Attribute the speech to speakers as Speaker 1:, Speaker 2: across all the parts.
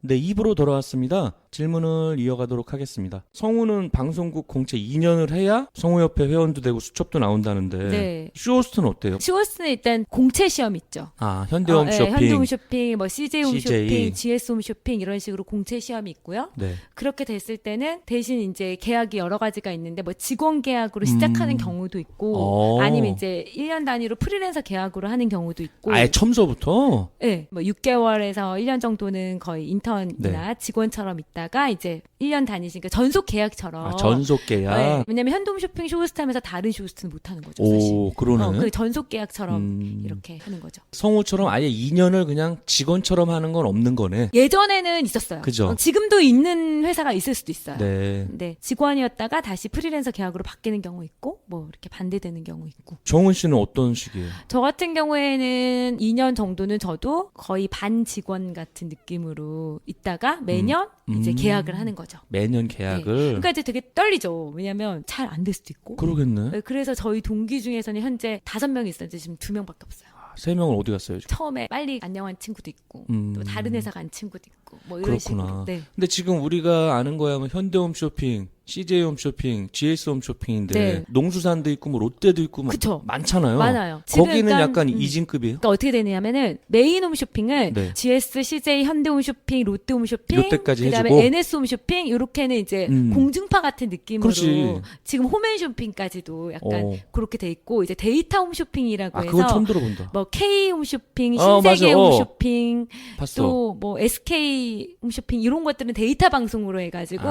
Speaker 1: 네, 2부로 돌아왔습니다. 질문을 이어가도록 하겠습니다. 성우는 방송국 공채 2년을 해야 성우협회 회원도 되고 수첩도 나온다는데
Speaker 2: 네.
Speaker 1: 쇼호스트는 어때요?
Speaker 2: 쇼호스트는 일단 공채 시험 있죠.
Speaker 1: 아, 현대홈 쇼핑.
Speaker 2: 현대홈 쇼핑, 뭐 CJ 홈
Speaker 1: CJ.
Speaker 2: 쇼핑, GS 홈 쇼핑 이런 식으로 공채 시험이 있고요.
Speaker 1: 네.
Speaker 2: 그렇게 됐을 때는 대신 이제 계약이 여러 가지가 있는데 뭐 직원 계약으로 시작하는 경우도 있고 아니면 이제 1년 단위로 프리랜서 계약으로 하는 경우도 있고
Speaker 1: 아예 첨서부터?
Speaker 2: 네, 뭐 6개월에서 1년 정도는 거의 인턴이나
Speaker 1: 네.
Speaker 2: 직원처럼 있다가 이제 1년 다니시니까 전속 계약처럼.
Speaker 1: 아, 전속 계약?
Speaker 2: 네, 왜냐면 현돔 쇼핑 쇼호스트 하면서 다른 쇼호스트는 못 하는 거죠, 사실.
Speaker 1: 오, 그러네.
Speaker 2: 그 전속 계약처럼 이렇게 하는 거죠.
Speaker 1: 성우처럼 아예 2년을 그냥 직원처럼 하는 건 없는 거네.
Speaker 2: 예전에는 있었어요.
Speaker 1: 그죠.
Speaker 2: 지금도 있는 회사가 있을 수도 있어요.
Speaker 1: 네.
Speaker 2: 근데 직원이었다가 다시 프리랜서 계약으로 바뀌는 경우 있고 뭐 이렇게 반대되는 경우 있고.
Speaker 1: 정은 씨는 어떤 식이에요?
Speaker 2: 저 같은 경우에는 2년 정도는 저도 거의 반 직원 같은 느낌으로 있다가 매년 이제 계약을 하는 거죠.
Speaker 1: 매년
Speaker 2: 네.
Speaker 1: 계약을?
Speaker 2: 그러니까 이제 되게 떨리죠. 왜냐면 잘 안 될 수도 있고.
Speaker 1: 그러겠네.
Speaker 2: 네, 그래서 저희 동기 중에서는 현재 5명이 있었는데 지금 2명밖에 없어요.
Speaker 1: 3명은 어디 갔어요? 지금?
Speaker 2: 처음에 빨리 안녕한 친구도 있고 또 다른 회사 간 친구도 있고 뭐 이런
Speaker 1: 그렇구나.
Speaker 2: 식으로. 네.
Speaker 1: 근데 지금 우리가 아는 거야 뭐 현대홈 쇼핑, CJ홈 쇼핑, GS홈 쇼핑인데
Speaker 2: 네.
Speaker 1: 농수산도 있고 뭐 롯데도 있고 뭐
Speaker 2: 그쵸.
Speaker 1: 많잖아요.
Speaker 2: 많아요. 지금
Speaker 1: 거기는
Speaker 2: 약간,
Speaker 1: 약간 이진급이에요?
Speaker 2: 그러니까 어떻게 되냐면은 메인 홈쇼핑은
Speaker 1: 네.
Speaker 2: GS, CJ, 현대홈 쇼핑, 롯데홈 쇼핑,
Speaker 1: 롯데까지
Speaker 2: 그다음에
Speaker 1: 해주고?
Speaker 2: NS홈 쇼핑 이렇게는 이제 공중파 같은 느낌으로
Speaker 1: 그렇지.
Speaker 2: 지금 홈앤 쇼핑까지도 약간
Speaker 1: 어.
Speaker 2: 그렇게 돼 있고 이제 데이터 홈 쇼핑이라고
Speaker 1: 아,
Speaker 2: 해서
Speaker 1: 그건 처음 들어본다.
Speaker 2: 뭐 K 홈 쇼핑,
Speaker 1: 어,
Speaker 2: 신세계
Speaker 1: 맞아.
Speaker 2: 홈
Speaker 1: 어.
Speaker 2: 쇼핑,
Speaker 1: 봤어.
Speaker 2: 또 뭐 SK 홈 쇼핑 이런 것들은 데이터 방송으로 해가지고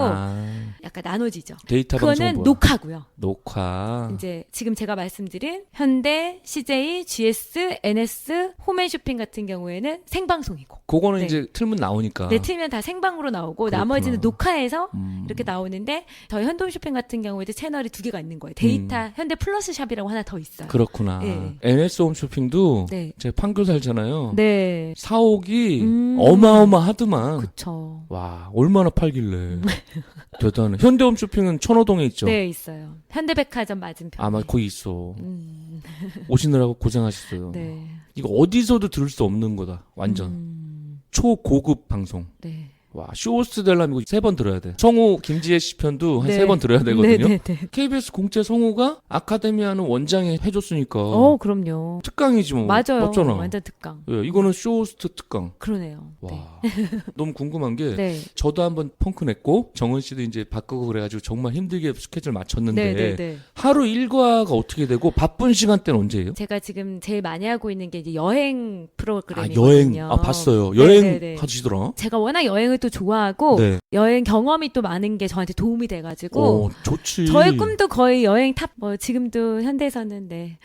Speaker 2: 약간 나눠지죠.
Speaker 1: 데이터 방송
Speaker 2: 그거는
Speaker 1: 뭐야?
Speaker 2: 녹화고요.
Speaker 1: 녹화.
Speaker 2: 이제 지금 제가 말씀드린 현대, CJ, GS, NS, 홈앤쇼핑 같은 경우에는 생방송이고.
Speaker 1: 그거는
Speaker 2: 네.
Speaker 1: 이제 틀면 나오니까.
Speaker 2: 네, 틀면 다 생방으로 나오고
Speaker 1: 그렇구나.
Speaker 2: 나머지는 녹화해서 이렇게 나오는데 저희 현돔쇼핑 같은 경우에 채널이 2개가 있는 거예요. 데이터 현대 플러스 샵이라고 하나 더 있어요.
Speaker 1: 그렇구나.
Speaker 2: 네.
Speaker 1: NS홈 쇼핑도
Speaker 2: 네.
Speaker 1: 제가 판교 살잖아요.
Speaker 2: 네.
Speaker 1: 사옥이 어마어마하더만.
Speaker 2: 그쵸.
Speaker 1: 와, 얼마나 팔길래. 대단해. 현대홈 쇼핑은 천호동에 있죠?
Speaker 2: 네, 있어요. 현대백화점 맞은편에.
Speaker 1: 아마 거기 있어. 오시느라고 고생하셨어요.
Speaker 2: 네.
Speaker 1: 이거 어디서도 들을 수 없는 거다. 완전. 초고급 방송.
Speaker 2: 네.
Speaker 1: 와, 쇼호스트 되려면 이거 3번 들어야 돼. 성우 김지혜 씨 편도 한
Speaker 2: 네.
Speaker 1: 3번 들어야 되거든요.
Speaker 2: 네, 네, 네.
Speaker 1: KBS 공채 성우가 아카데미아는 원장이 해줬으니까.
Speaker 2: 그럼요.
Speaker 1: 특강이지 뭐.
Speaker 2: 맞아요.
Speaker 1: 맞잖아.
Speaker 2: 완전 특강.
Speaker 1: 예, 이거는 쇼호스트 특강.
Speaker 2: 그러네요.
Speaker 1: 와.
Speaker 2: 네.
Speaker 1: 너무 궁금한 게
Speaker 2: 네.
Speaker 1: 저도 한번 펑크 냈고 정은 씨도 이제 바꾸고 그래가지고 정말 힘들게 스케줄 맞췄는데
Speaker 2: 네, 네, 네.
Speaker 1: 하루 일과가 어떻게 되고 바쁜 시간대는 언제예요?
Speaker 2: 제가 지금 제일 많이 하고 있는 게 이제 여행
Speaker 1: 아,
Speaker 2: 프로그램이거든요.
Speaker 1: 여행. 아, 봤어요. 여행
Speaker 2: 네네네.
Speaker 1: 하시더라.
Speaker 2: 제가 워낙 여행을 또 좋아하고
Speaker 1: 네.
Speaker 2: 여행 경험이 또 많은 게 저한테 도움이 돼가지고
Speaker 1: 좋지.
Speaker 2: 저의 꿈도 거의 여행 탑 지금도 현대에서는 네.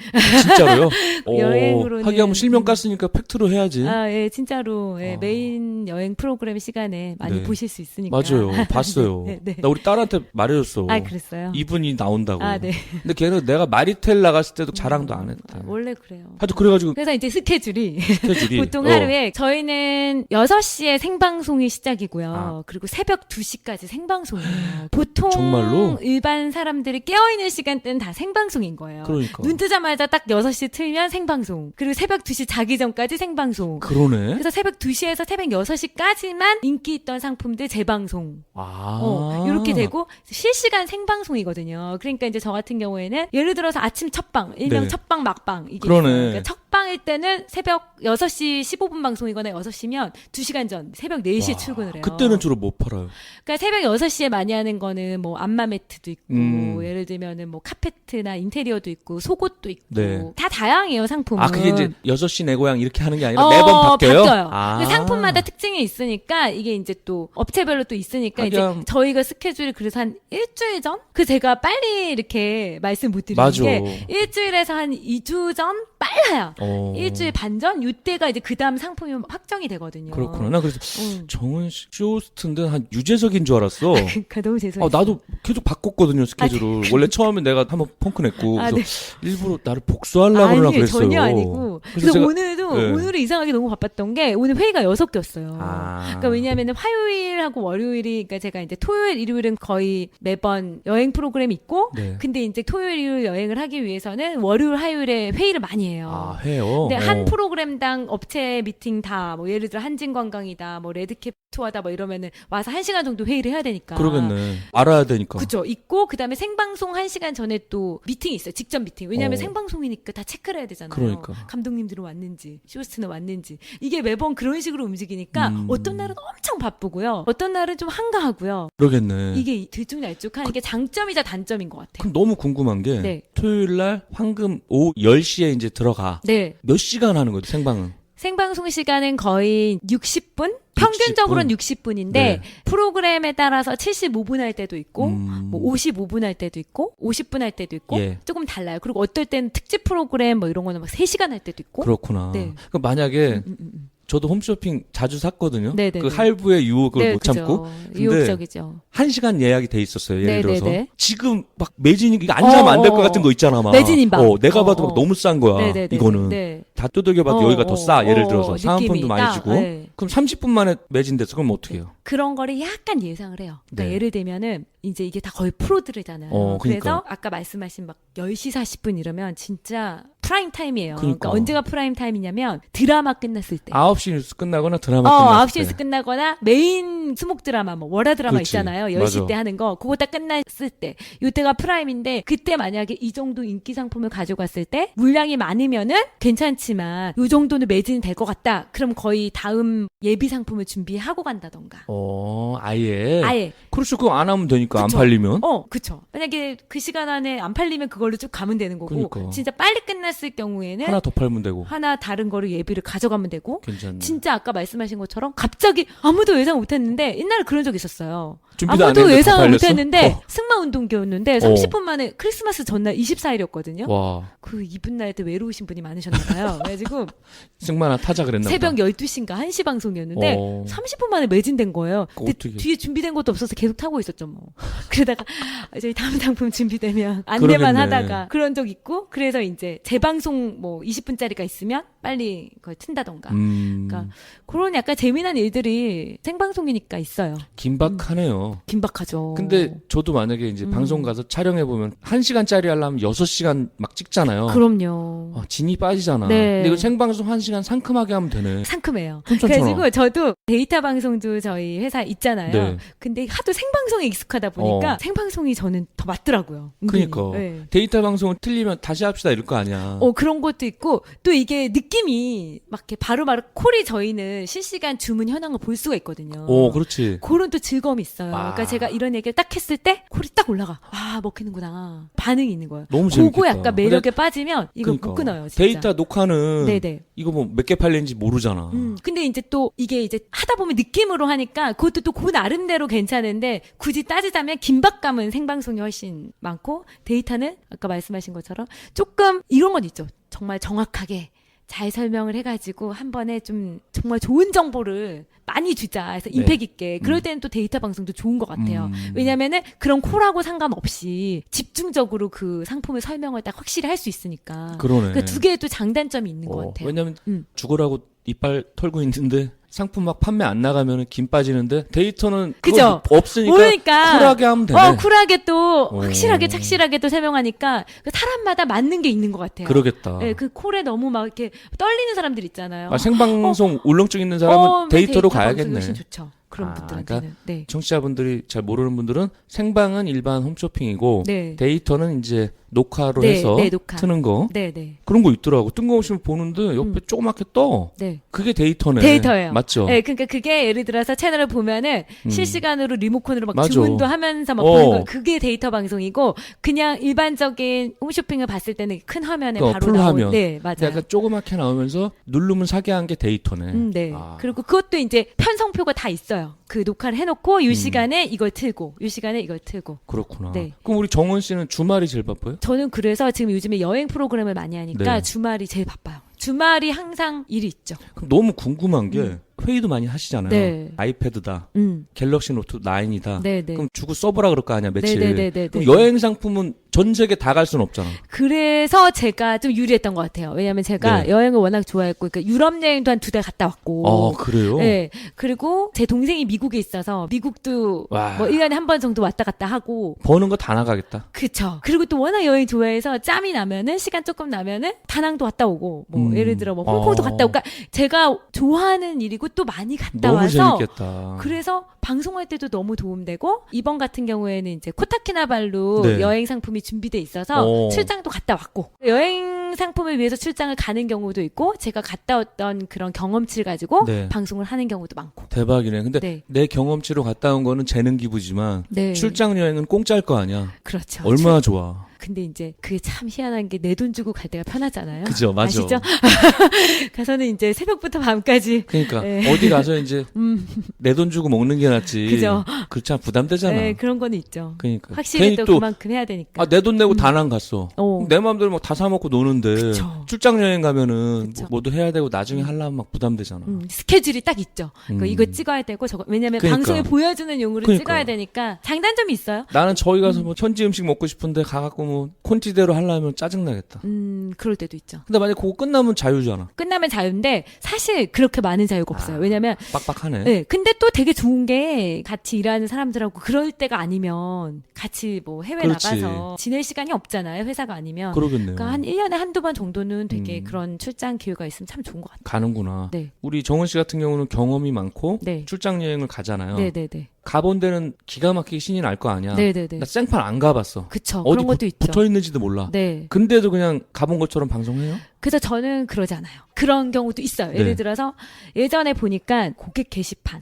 Speaker 1: 진짜로요?
Speaker 2: 여행으로는-
Speaker 1: 하긴 한번 실명 깠으니까 팩트로 해야지.
Speaker 2: 예, 진짜로 메인 여행 프로그램 시간에 많이
Speaker 1: 네.
Speaker 2: 보실 수 있으니까.
Speaker 1: 맞아요. 봤어요.
Speaker 2: 네, 네.
Speaker 1: 나 우리 딸한테 말해줬어.
Speaker 2: 그랬어요.
Speaker 1: 이분이 나온다고.
Speaker 2: 네.
Speaker 1: 근데 걔는 내가 마리텔 나갔을 때도 자랑도 안 했대.
Speaker 2: 원래 그래요.
Speaker 1: 하여튼 그래가지고
Speaker 2: 그래서 이제 스케줄이
Speaker 1: 스케줄이
Speaker 2: 보통 하루에 저희는 6시에 생방송이 시작이고요. 그리고 새벽 2시까지 생방송이에요. 보통
Speaker 1: 정말로?
Speaker 2: 일반 사람들이 깨어있는 시간대는 다 생방송인 거예요.
Speaker 1: 그러니까.
Speaker 2: 눈 뜨자마자 딱 6시 틀면 생방송. 그리고 새벽 2시 자기 전까지 생방송.
Speaker 1: 그러네.
Speaker 2: 그래서 새벽 2시에서 새벽 6시까지만 인기 있던 상품들 재방송. 이렇게 되고 실시간 생방송이거든요. 그러니까 이제 저 같은 경우에는 예를 들어서 아침 첫방, 일명
Speaker 1: 네.
Speaker 2: 첫방 막방 이게
Speaker 1: 그러네.
Speaker 2: 있어요. 그러니까 첫방일 때는 새벽 6시 15분 방송이거나 6시면 2시간 전 새벽 4시에 출근을 해요.
Speaker 1: 그때는 주로 뭐 팔아요?
Speaker 2: 그러니까 새벽 6시에 많이 하는 거는 뭐 안마 매트도 있고 예를 들면은 뭐 카페트나 인테리어도 있고 속옷도 있고
Speaker 1: 네.
Speaker 2: 다 다양해요, 상품은.
Speaker 1: 그게 이제 6시 내 고향 이렇게 하는 게 아니라 매번 바뀌어요?
Speaker 2: 근데 상품마다 특징이 있으니까 이게 이제 또 업체별로 또 있으니까 이제
Speaker 1: 하긴.
Speaker 2: 저희가 스케줄이 그래서 한 일주일 전? 제가 빨리 이렇게 말씀 못 드리는
Speaker 1: 맞아.
Speaker 2: 게 일주일에서 한 2주 전 빨라요. 일주일 반 전? 이때가 이제 그 다음 상품이 확정이 되거든요.
Speaker 1: 그렇구나. 나 그래서 정은 씨 쇼호스트인데 한 유재석인 줄 알았어.
Speaker 2: 그러니까 너무 죄송해요.
Speaker 1: 나도 계속 바꿨거든요, 스케줄을. 원래 처음에 내가 한번 펑크 냈고. 그래서 일부러 나를 복수하려고 그러나 그랬어요.
Speaker 2: 전혀 아니고.
Speaker 1: 그래서 제가,
Speaker 2: 오늘도
Speaker 1: 네.
Speaker 2: 오늘은 이상하게 너무 바빴던 게 오늘 회의가 6개였어요.
Speaker 1: 아.
Speaker 2: 그러니까 왜냐하면 화요일하고 월요일이 그러니까 제가 이제 토요일, 일요일은 거의 매번 여행 프로그램이 있고
Speaker 1: 네.
Speaker 2: 근데 이제 토요일, 일요일 여행을 하기 위해서는 월요일, 화요일에 회의를 많이 해요.
Speaker 1: 회. 해요.
Speaker 2: 근데 한 프로그램당 업체 미팅 다 뭐 예를 들어 한진관광이다, 뭐 레드캡 투어다 뭐 이러면은 와서 1시간 정도 회의를 해야 되니까.
Speaker 1: 그러겠네. 알아야 되니까.
Speaker 2: 그렇죠. 있고 그다음에 생방송 1시간 전에 또 미팅이 있어요. 직접 미팅. 왜냐하면
Speaker 1: 어.
Speaker 2: 생방송이니까 다 체크를 해야 되잖아요.
Speaker 1: 그러니까.
Speaker 2: 감독님들은 왔는지, 쇼호스트는 왔는지. 이게 매번 그런 식으로 움직이니까 어떤 날은 엄청 바쁘고요. 어떤 날은 좀 한가하고요.
Speaker 1: 그러겠네.
Speaker 2: 이게 들쭉날쭉한 게 장점이자 단점인 것 같아요.
Speaker 1: 그럼 너무 궁금한 게
Speaker 2: 네.
Speaker 1: 토요일 날 황금 오후 10시에 이제 들어가.
Speaker 2: 네.
Speaker 1: 몇 시간 하는 거죠, 생방은?
Speaker 2: 생방송 시간은 거의 60분? 평균적으로는 60분인데
Speaker 1: 네.
Speaker 2: 프로그램에 따라서 75분 할 때도 있고 뭐 55분 할 때도 있고 50분 할 때도 있고
Speaker 1: 예.
Speaker 2: 조금 달라요. 그리고 어떨 때는 특집 프로그램 뭐 이런 거는 막 3시간 할 때도 있고.
Speaker 1: 그렇구나.
Speaker 2: 네.
Speaker 1: 그럼 만약에 저도 홈쇼핑 자주 샀거든요.
Speaker 2: 네네네.
Speaker 1: 그 할부의 유혹을
Speaker 2: 네,
Speaker 1: 못
Speaker 2: 그죠.
Speaker 1: 참고. 근데
Speaker 2: 유혹적이죠.
Speaker 1: 1시간 예약이 돼 있었어요. 예를
Speaker 2: 네네네.
Speaker 1: 들어서. 지금 막 매진이 이거 안 사면 안 될 것 같은 거 있잖아. 막.
Speaker 2: 매진 임박.
Speaker 1: 내가 봐도 막 너무 싼 거야.
Speaker 2: 네네네.
Speaker 1: 이거는.
Speaker 2: 네.
Speaker 1: 다 두들겨봐도 여기가 더 싸. 예를 들어서 사은품도
Speaker 2: 느낌이
Speaker 1: 많이
Speaker 2: 딱,
Speaker 1: 주고.
Speaker 2: 네.
Speaker 1: 그럼 30분 만에 매진돼서 그럼 어떻게 해요?
Speaker 2: 그런 거를 약간 예상을 해요. 그러니까
Speaker 1: 네.
Speaker 2: 예를 들면은 이제 이게 다 거의 프로들이잖아요.
Speaker 1: 그러니까.
Speaker 2: 그래서 아까 말씀하신 막 10시 40분 이러면 진짜 프라임 타임이에요.
Speaker 1: 그러니까.
Speaker 2: 그러니까 언제가 프라임 타임이냐면 드라마 끝났을 때.
Speaker 1: 9시 뉴스 끝나거나 드라마 끝났을
Speaker 2: 9시 뉴스
Speaker 1: 때.
Speaker 2: 끝나거나 메인 수목 드라마 뭐 월화 드라마
Speaker 1: 그렇지.
Speaker 2: 있잖아요. 10시
Speaker 1: 맞아.
Speaker 2: 때 하는 거. 그거 딱 끝났을 때. 요때가 프라임인데 그때 만약에 이 정도 인기 상품을 가져갔을 때 물량이 많으면은 괜찮지만 요 정도는 매진이 될 것 같다. 그럼 거의 다음 예비 상품을 준비하고 간다던가.
Speaker 1: 아예.
Speaker 2: 아예.
Speaker 1: 그렇죠. 그거 안 하면 되니까.
Speaker 2: 그쵸.
Speaker 1: 안 팔리면.
Speaker 2: 그쵸. 만약에 그 시간 안에 안 팔리면 그걸로 쭉 가면 되는 거고.
Speaker 1: 그러니까.
Speaker 2: 진짜 빨리 끝났을 경우에는
Speaker 1: 하나 더 팔면 되고.
Speaker 2: 하나 다른 거를 예비를 가져가면 되고.
Speaker 1: 괜찮네.
Speaker 2: 진짜 아까 말씀하신 것처럼 갑자기 아무도 예상 못했는데 옛날에 그런 적 있었어요.
Speaker 1: 준비도 안
Speaker 2: 아무도
Speaker 1: 했는데 다
Speaker 2: 예상을
Speaker 1: 팔렸어?
Speaker 2: 못했는데 승마운동기였는데 30분 만에 크리스마스 전날 24일이었거든요.
Speaker 1: 와.
Speaker 2: 그 이분 날 때 외로우신 분이 많으셨나봐요. 그래가지고
Speaker 1: 승마나 타자 그랬나
Speaker 2: 새벽
Speaker 1: 보다.
Speaker 2: 12시인가 1시 방송이었는데
Speaker 1: 어.
Speaker 2: 30분 만에 매진된 거예요. 근데
Speaker 1: 어떻게.
Speaker 2: 뒤에 준비된 것도 없어서 계속 타고 있었죠 뭐. 그러다가 저희 다음 상품 준비되면
Speaker 1: 그러겠네.
Speaker 2: 안내만 하다가 그런 적 있고 그래서 이제 재방송 뭐 20분짜리가 있으면 빨리 그걸 튼다던가. 그러니까 그런 약간 재미난 일들이 생방송이니까 있어요.
Speaker 1: 긴박하네요.
Speaker 2: 긴박하죠.
Speaker 1: 근데 저도 만약에 이제 방송 가서 촬영해보면 1시간짜리 하려면 6시간 막 찍잖아요.
Speaker 2: 그럼요.
Speaker 1: 진이 빠지잖아.
Speaker 2: 네.
Speaker 1: 근데 이거 생방송 1시간 상큼하게 하면 되네.
Speaker 2: 상큼해요.
Speaker 1: 괜찮잖아.
Speaker 2: 그래가지고 저도 데이터 방송도 저희 회사 있잖아요.
Speaker 1: 네.
Speaker 2: 근데 하도 생방송에 익숙하다 보니까 생방송이 저는 더 맞더라고요. 은근히.
Speaker 1: 그러니까.
Speaker 2: 네.
Speaker 1: 데이터 방송은 틀리면 다시 합시다 이럴 거 아니야.
Speaker 2: 그런 것도 있고 또 이게 느낌이 막 이렇게 바로바로 콜이 저희는 실시간 주문 현황을 볼 수가 있거든요.
Speaker 1: 그렇지.
Speaker 2: 그런 또 즐거움이 있어요.
Speaker 1: 아.
Speaker 2: 그러니까 제가 이런 얘기를 딱 했을 때 콜이 딱 올라가. 먹히는구나. 반응이 있는 거예요.
Speaker 1: 너무
Speaker 2: 그거
Speaker 1: 재밌겠다.
Speaker 2: 약간 매력에 빠지면 이거
Speaker 1: 그러니까.
Speaker 2: 못 끊어요. 진짜.
Speaker 1: 데이터 녹화는
Speaker 2: 네네.
Speaker 1: 이거 뭐 몇 개 팔리는지 모르잖아.
Speaker 2: 근데 이제 또 이게 이제 하다 보면 느낌으로 하니까 그것도 또 그 나름대로 괜찮은데 굳이 따지자면 긴박감은 생방송이 훨씬 많고 데이터는 아까 말씀하신 것처럼 조금 이런 건 있죠. 정말 정확하게 잘 설명을 해가지고 한 번에 좀 정말 좋은 정보를 많이 주자 해서
Speaker 1: 네.
Speaker 2: 임팩 있게 그럴 때는 또 데이터 방송도 좋은 것 같아요. 왜냐면은 그런 콜하고 상관없이 집중적으로 그 상품의 설명을 딱 확실히 할 수 있으니까.
Speaker 1: 그러네.
Speaker 2: 그 두 개의 또 장단점이 있는 것 같아요.
Speaker 1: 왜냐면 죽으라고 이빨 털고 있는데 상품 막 판매 안 나가면은 김 빠지는데 데이터는
Speaker 2: 그죠?
Speaker 1: 그거 없으니까
Speaker 2: 모르니까
Speaker 1: 쿨하게 하면 되네.
Speaker 2: 쿨하게 또
Speaker 1: 오.
Speaker 2: 확실하게 착실하게 또 설명하니까 그 사람마다 맞는 게 있는 것 같아요.
Speaker 1: 그러겠다.
Speaker 2: 네, 그 콜에 너무 막 이렇게 떨리는 사람들 있잖아요.
Speaker 1: 생방송 울렁증 있는 사람은 데이터로
Speaker 2: 데이터 방송이
Speaker 1: 가야겠네.
Speaker 2: 훨씬 좋죠. 그런 분들한테는.
Speaker 1: 그러니까
Speaker 2: 네.
Speaker 1: 청취자분들이 잘 모르는 분들은 생방은 일반 홈쇼핑이고
Speaker 2: 네.
Speaker 1: 데이터는 이제 녹화로
Speaker 2: 네,
Speaker 1: 해서
Speaker 2: 네, 녹화.
Speaker 1: 트는 거
Speaker 2: 네, 네.
Speaker 1: 그런 거 있더라고. 뜬금없이 보는데 옆에 조그맣게 떠.
Speaker 2: 네.
Speaker 1: 그게 데이터네.
Speaker 2: 데이터예요.
Speaker 1: 맞죠?
Speaker 2: 네, 그러니까 그게 예를 들어서 채널을 보면은 실시간으로 리모컨으로 막
Speaker 1: 맞아.
Speaker 2: 주문도 하면서 막 보는 거 그게 데이터 방송이고 그냥 일반적인 홈쇼핑을 봤을 때는 큰 화면에 바로
Speaker 1: 풀
Speaker 2: 나오는
Speaker 1: 화면.
Speaker 2: 네, 맞아요.
Speaker 1: 약간 조그맣게 나오면서 누르면 사게 한 게 데이터네.
Speaker 2: 네.
Speaker 1: 아.
Speaker 2: 그리고 그것도 이제 편성표가 다 있어요. 그 녹화를 해놓고 이 시간에 이걸 틀고, 이 시간에 이걸 틀고.
Speaker 1: 그렇구나.
Speaker 2: 네.
Speaker 1: 그럼 우리 정원 씨는 주말이 제일 바빠요?
Speaker 2: 저는 그래서 지금 요즘에 여행 프로그램을 많이 하니까
Speaker 1: 네.
Speaker 2: 주말이 제일 바빠요. 주말이 항상 일이 있죠.
Speaker 1: 그럼 너무 궁금한 게 회의도 많이 하시잖아요.
Speaker 2: 네.
Speaker 1: 아이패드다.
Speaker 2: 음.
Speaker 1: 갤럭시 노트 9이다.
Speaker 2: 네네.
Speaker 1: 그럼 주고 써보라 그럴 거 아니야, 며칠.
Speaker 2: 네네네네.
Speaker 1: 그럼 여행 상품은 전 세계 다 갈 수는 없잖아.
Speaker 2: 그래서 제가 좀 유리했던 것 같아요. 왜냐하면 제가
Speaker 1: 네.
Speaker 2: 여행을 워낙 좋아했고, 그러니까 유럽 여행도 한 2달 갔다 왔고.
Speaker 1: 그래요?
Speaker 2: 네. 그리고 제 동생이 미국에 있어서 미국도
Speaker 1: 와.
Speaker 2: 뭐 1년에 한 번 정도 왔다 갔다 하고.
Speaker 1: 버는 거 다 나가겠다.
Speaker 2: 그쵸. 그리고 또 워낙 여행 좋아해서 짬이 나면은, 시간 조금 나면은 다낭도 갔다 오고, 뭐 예를 들어 뭐 홍콩도 갔다 오고. 그러니까 제가 좋아하는 일이고 또 많이 갔다
Speaker 1: 너무
Speaker 2: 와서.
Speaker 1: 재밌겠다.
Speaker 2: 그래서 방송할 때도 너무 도움되고, 이번 같은 경우에는 이제 코타키나발루
Speaker 1: 네.
Speaker 2: 여행 상품이 준비돼 있어서 출장도 갔다 왔고, 여행 상품을 위해서 출장을 가는 경우도 있고, 제가 갔다 왔던 그런 경험치를 가지고
Speaker 1: 네.
Speaker 2: 방송을 하는 경우도 많고.
Speaker 1: 대박이네. 근데
Speaker 2: 네.
Speaker 1: 내 경험치로 갔다 온 거는 재능 기부지만
Speaker 2: 네.
Speaker 1: 출장 여행은 공짜일 거 아니야.
Speaker 2: 그렇죠.
Speaker 1: 얼마나 좋아.
Speaker 2: 근데 이제 그게 참 희한한 게 내 돈 주고 갈 때가 편하잖아요.
Speaker 1: 그죠, 맞아.
Speaker 2: 아시죠? 가서는 이제 새벽부터 밤까지.
Speaker 1: 그러니까
Speaker 2: 네.
Speaker 1: 어디 가서 이제 내 돈 주고 먹는 게 낫지.
Speaker 2: 그죠.
Speaker 1: 그렇지 않아 부담되잖아.
Speaker 2: 네, 그런 거는 있죠.
Speaker 1: 그러니까
Speaker 2: 확실히
Speaker 1: 괜히
Speaker 2: 또 그만큼 해야 되니까.
Speaker 1: 내 돈 내고 다낭 갔어.
Speaker 2: 어.
Speaker 1: 내 마음대로 막 다 사 먹고 노는데
Speaker 2: 그쵸.
Speaker 1: 출장 여행 가면은
Speaker 2: 그쵸.
Speaker 1: 뭐도 해야 되고 나중에 하려면 막 부담되잖아.
Speaker 2: 스케줄이 딱 있죠. 이거 찍어야 되고 저거 왜냐면
Speaker 1: 그러니까.
Speaker 2: 방송에 보여주는 용으로
Speaker 1: 그러니까.
Speaker 2: 찍어야 되니까 장단점이 있어요.
Speaker 1: 나는 저희 가서 뭐 현지 음식 먹고 싶은데 가갖고 뭐 콘티대로 하려면 짜증나겠다.
Speaker 2: 그럴 때도 있죠.
Speaker 1: 근데 만약 그거 끝나면 자유잖아.
Speaker 2: 끝나면 자유인데 사실 그렇게 많은 자유가 없어요. 왜냐면
Speaker 1: 빡빡하네.
Speaker 2: 네, 근데 또 되게 좋은 게 같이 일하는 사람들하고 그럴 때가 아니면 같이 뭐 해외
Speaker 1: 그렇지.
Speaker 2: 나가서 지낼 시간이 없잖아요. 회사가 아니면.
Speaker 1: 그러겠네요.
Speaker 2: 그러니까 한 1년에 한두 번 정도는 되게 그런 출장 기회가 있으면 참 좋은 것 같아요.
Speaker 1: 가는구나.
Speaker 2: 네.
Speaker 1: 우리 정은 씨 같은 경우는 경험이 많고
Speaker 2: 네.
Speaker 1: 출장 여행을 가잖아요.
Speaker 2: 네네네.
Speaker 1: 가본 데는 기가 막히게 신이 날 거 아니야.
Speaker 2: 네네네.
Speaker 1: 나 생판 안 가봤어.
Speaker 2: 그쵸.
Speaker 1: 어디
Speaker 2: 그런 것도 있죠.
Speaker 1: 붙어 있는지도 몰라.
Speaker 2: 네.
Speaker 1: 근데도 그냥 가본 것처럼 방송해요?
Speaker 2: 그래서 저는 그러지 않아요. 그런 경우도 있어요.
Speaker 1: 네.
Speaker 2: 예를 들어서 예전에 보니까 고객 게시판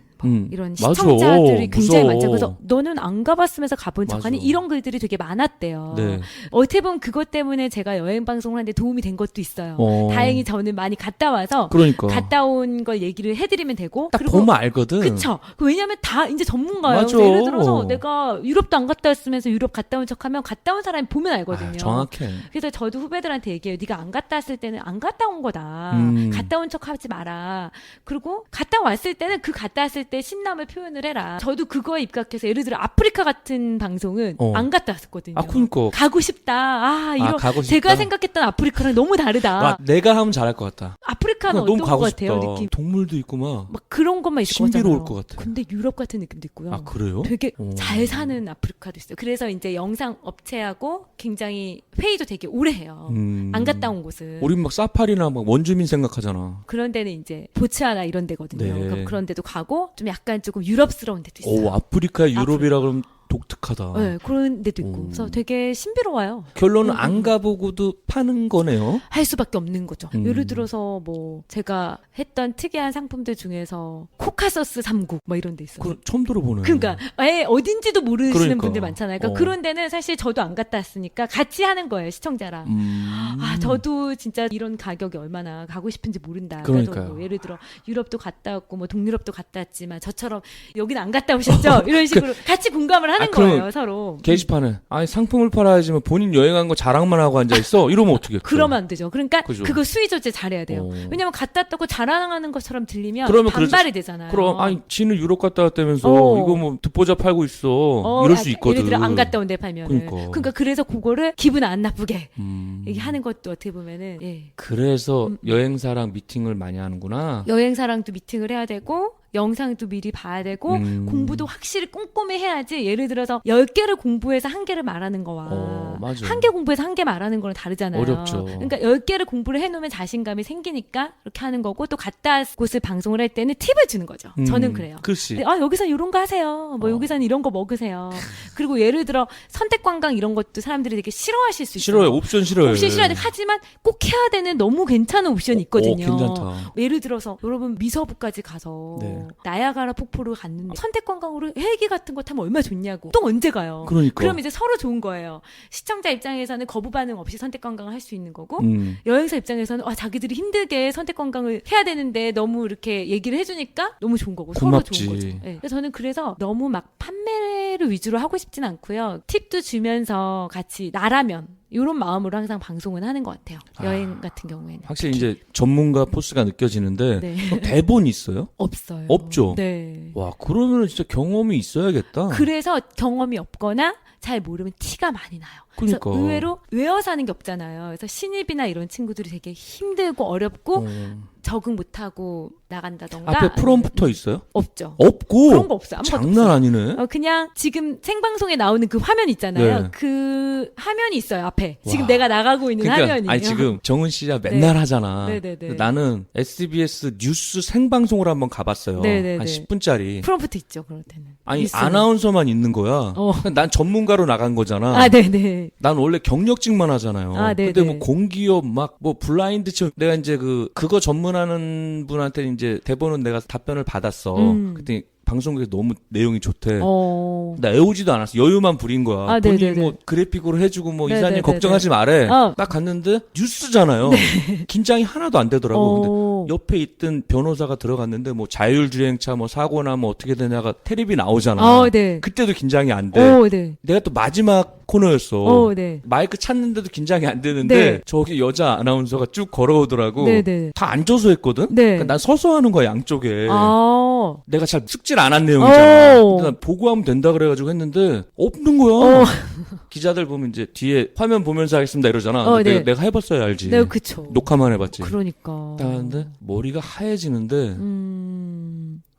Speaker 2: 이런
Speaker 1: 맞아.
Speaker 2: 시청자들이 굉장히
Speaker 1: 무서워.
Speaker 2: 많죠. 그래서 너는 안 가봤으면서 가본
Speaker 1: 맞아.
Speaker 2: 척하니 이런 글들이 되게 많았대요.
Speaker 1: 네.
Speaker 2: 어떻게 보면 그것 때문에 제가 여행 방송을 하는데 도움이 된 것도 있어요. 다행히 저는 많이 갔다 와서
Speaker 1: 그러니까
Speaker 2: 갔다 온 걸 얘기를 해드리면 되고.
Speaker 1: 딱
Speaker 2: 그리고
Speaker 1: 보면 알거든.
Speaker 2: 그쵸. 왜냐면 다 이제 전문가예요.
Speaker 1: 맞아.
Speaker 2: 그래서 예를 들어서 내가 유럽도 안 갔다 왔으면서 유럽 갔다 온 척하면 갔다 온 사람이 보면 알거든요.
Speaker 1: 정확해.
Speaker 2: 그래서 저도 후배들한테 얘기해요. 네가 안 갔다 왔을 때는 안 갔다 온 거다. 갔다 온 척 하지 마라. 그리고 갔다 왔을 때는 그 갔다 왔을 때 신남을 표현을 해라. 저도 그거에 입각해서 예를 들어 아프리카 같은 방송은 안 갔다 왔었거든요.
Speaker 1: 그러니까.
Speaker 2: 가고 싶다. 이런
Speaker 1: 가고 싶다.
Speaker 2: 제가 생각했던 아프리카랑 너무 다르다.
Speaker 1: 내가 하면 잘할 것 같다.
Speaker 2: 아프리카는
Speaker 1: 너무
Speaker 2: 어떤
Speaker 1: 가고
Speaker 2: 것
Speaker 1: 싶다.
Speaker 2: 같아요? 느낌.
Speaker 1: 동물도 있고 막
Speaker 2: 그런 것만 있을 거잖아요.
Speaker 1: 신비로울 것 같아.
Speaker 2: 근데 유럽 같은 느낌도 있고요.
Speaker 1: 그래요?
Speaker 2: 되게 잘 사는 아프리카도 있어요. 그래서 이제 영상 업체하고 굉장히 회의도 되게 오래 해요. 안 갔다 온 곳은.
Speaker 1: 우린 막 사파리나 막 원주민 생각하잖아.
Speaker 2: 그런 데는 이제 보츠와나 이런 데거든요.
Speaker 1: 네.
Speaker 2: 그러니까 그런 데도 가고 좀 약간 조금 유럽스러운 데도 있어요.
Speaker 1: 아프리카 유럽이라 그러면 독특하다.
Speaker 2: 네, 그런 데도 있고. 그래서 되게 신비로워요.
Speaker 1: 결론은 안 가보고도 파는 거네요.
Speaker 2: 할 수밖에 없는 거죠. 예를 들어서 뭐 제가 했던 특이한 상품들 중에서 코카소스 3국 뭐 이런 데 있어요.
Speaker 1: 처음 들어보네.
Speaker 2: 그러니까 아예 어딘지도 모르시는
Speaker 1: 그러니까.
Speaker 2: 분들 많잖아요. 그러니까 그런 데는 사실 저도 안 갔다 왔으니까 같이 하는 거예요, 시청자랑. 저도 진짜 이런 가격이 얼마나 가고 싶은지 모른다. 그래서
Speaker 1: 그러니까요.
Speaker 2: 뭐 예를 들어 유럽도 갔다 왔고 뭐 동유럽도 갔다 왔지만 저처럼 여기는 안 갔다 오셨죠? 이런 식으로 같이 공감을 하는 거예요, 서로.
Speaker 1: 게시판에 상품을 팔아야지 뭐 본인 여행한 거 자랑만 하고 앉아 있어. 이러면 어떻게?
Speaker 2: 그러면 안 되죠. 그러니까
Speaker 1: 그죠.
Speaker 2: 그거 수위 조절 잘해야 돼요. 왜냐면 갔다 왔다고 자랑하는 것처럼 들리면
Speaker 1: 그러면
Speaker 2: 반발이 되잖아요.
Speaker 1: 그럼 지는 유럽 갔다 왔다면서 이거 뭐 듣보잡 팔고 있어. 이럴 수 있거든.
Speaker 2: 예를 들어 안 갔다 온 데 팔면은.
Speaker 1: 그러니까
Speaker 2: 그래서 그거를 기분 안 나쁘게 이게 하는 것도 어떻게 보면은
Speaker 1: 그래서 여행사랑 미팅을 많이 하는구나.
Speaker 2: 여행사랑도 미팅을 해야 되고 영상도 미리 봐야 되고 공부도 확실히 꼼꼼히 해야지. 예를 들어서 10개를 공부해서 1개를 말하는 거와
Speaker 1: 맞아.
Speaker 2: 1개 공부해서 1개 말하는 거랑 다르잖아요.
Speaker 1: 어렵죠.
Speaker 2: 그러니까 10개를 공부를 해놓으면 자신감이 생기니까 그렇게 하는 거고, 또 갔다 곳을 방송을 할 때는 팁을 주는 거죠. 저는 그래요.
Speaker 1: 글씨.
Speaker 2: 여기서 이런 거 하세요. 뭐 여기서는 이런 거 먹으세요. 그리고 예를 들어 선택 관광 이런 것도 사람들이 되게 싫어하실 수 있어요.
Speaker 1: 싫어요. 옵션 싫어요.
Speaker 2: 옵션 싫어야 돼. 하지만 꼭 해야 되는 너무 괜찮은 옵션이 있거든요.
Speaker 1: 괜찮다.
Speaker 2: 예를 들어서 여러분 미서부까지 가서
Speaker 1: 네.
Speaker 2: 나야가라 폭포를 갔는데 선택 관광으로 헬기 같은 거 타면 얼마나 좋냐고. 또 언제 가요?
Speaker 1: 그러니까.
Speaker 2: 그럼 이제 서로 좋은 거예요. 시청자 입장에서는 거부 반응 없이 선택 관광을 할 수 있는 거고, 여행사 입장에서는 자기들이 힘들게 선택 관광을 해야 되는데 너무 이렇게 얘기를 해주니까 너무 좋은 거고.
Speaker 1: 고맙지.
Speaker 2: 서로 좋은 거죠. 네. 그래서 저는 그래서 너무 막 판매 판매를 위주로 하고 싶진 않고요. 팁도 주면서 같이 나라면 이런 마음으로 항상 방송은 하는 것 같아요. 여행 같은 경우에는.
Speaker 1: 확실히 이제 전문가 포스가 느껴지는데
Speaker 2: 네.
Speaker 1: 대본 있어요?
Speaker 2: 없어요.
Speaker 1: 없죠.
Speaker 2: 네.
Speaker 1: 와, 그러면 진짜 경험이 있어야겠다.
Speaker 2: 그래서 경험이 없거나 잘 모르면 티가 많이 나요. 그래서
Speaker 1: 그러니까.
Speaker 2: 의외로 외워서 하는 게 없잖아요. 그래서 신입이나 이런 친구들이 되게 힘들고 어렵고 적응 못하고 나간다던가.
Speaker 1: 앞에 프롬프터 있어요?
Speaker 2: 없죠.
Speaker 1: 없고.
Speaker 2: 그런 거 없어요. 아무것도
Speaker 1: 장난
Speaker 2: 없어요.
Speaker 1: 아니네.
Speaker 2: 그냥 지금 생방송에 나오는 그 화면 있잖아요.
Speaker 1: 네.
Speaker 2: 그 화면이 있어요, 앞에.
Speaker 1: 와.
Speaker 2: 지금 내가 나가고 있는 화면이.
Speaker 1: 아니 지금 정은 씨가 맨날
Speaker 2: 네.
Speaker 1: 하잖아.
Speaker 2: 네네네.
Speaker 1: 나는 SBS 뉴스 생방송을 한번 가봤어요.
Speaker 2: 네네네.
Speaker 1: 한 10분짜리.
Speaker 2: 프롬프트 있죠, 그럴 때는.
Speaker 1: 아니
Speaker 2: 뉴스는.
Speaker 1: 아나운서만 있는 거야. 난 전문가로 나간 거잖아.
Speaker 2: 아, 네네.
Speaker 1: 난 원래 경력직만 하잖아요.
Speaker 2: 아, 네네.
Speaker 1: 근데 뭐 공기업 막 뭐 블라인드처럼 내가 이제 그거 전문하는 분한테 이제 대본은 내가 답변을 받았어. 그랬더니 방송국에서 너무 내용이 좋대. 나 애우지도 않았어. 여유만 부린 거야.
Speaker 2: 아,
Speaker 1: 본인이
Speaker 2: 네네네.
Speaker 1: 뭐 그래픽으로 해주고 뭐
Speaker 2: 네네네네.
Speaker 1: 이사님 걱정하지 말래.
Speaker 2: 어.
Speaker 1: 딱 갔는데 뉴스잖아요. 긴장이 하나도 안 되더라고. 근데 옆에 있던 변호사가 들어갔는데 뭐 자율주행차 뭐 사고나 뭐 어떻게 되냐가 테레비 나오잖아.
Speaker 2: 네.
Speaker 1: 그때도 긴장이 안 돼.
Speaker 2: 네.
Speaker 1: 내가 또 마지막 코너였어.
Speaker 2: 네.
Speaker 1: 마이크 찾는데도 긴장이 안 되는데
Speaker 2: 네.
Speaker 1: 저기 여자 아나운서가 쭉 걸어오더라고.
Speaker 2: 네네.
Speaker 1: 다 앉아서 했거든.
Speaker 2: 네.
Speaker 1: 그러니까 난 서서 하는 거야 양쪽에.
Speaker 2: 아.
Speaker 1: 내가 잘 숙지를 안 한 내용이잖아.
Speaker 2: 오.
Speaker 1: 근데 난 보고하면 된다 그래가지고 했는데 없는 거야. 기자들 보면 이제 뒤에 화면 보면서 하겠습니다 이러잖아. 근데
Speaker 2: 네.
Speaker 1: 내가 해봤어야 알지.
Speaker 2: 네, 그쵸.
Speaker 1: 녹화만 해봤지.
Speaker 2: 그러니까.
Speaker 1: 딱 하는데 머리가 하얘지는데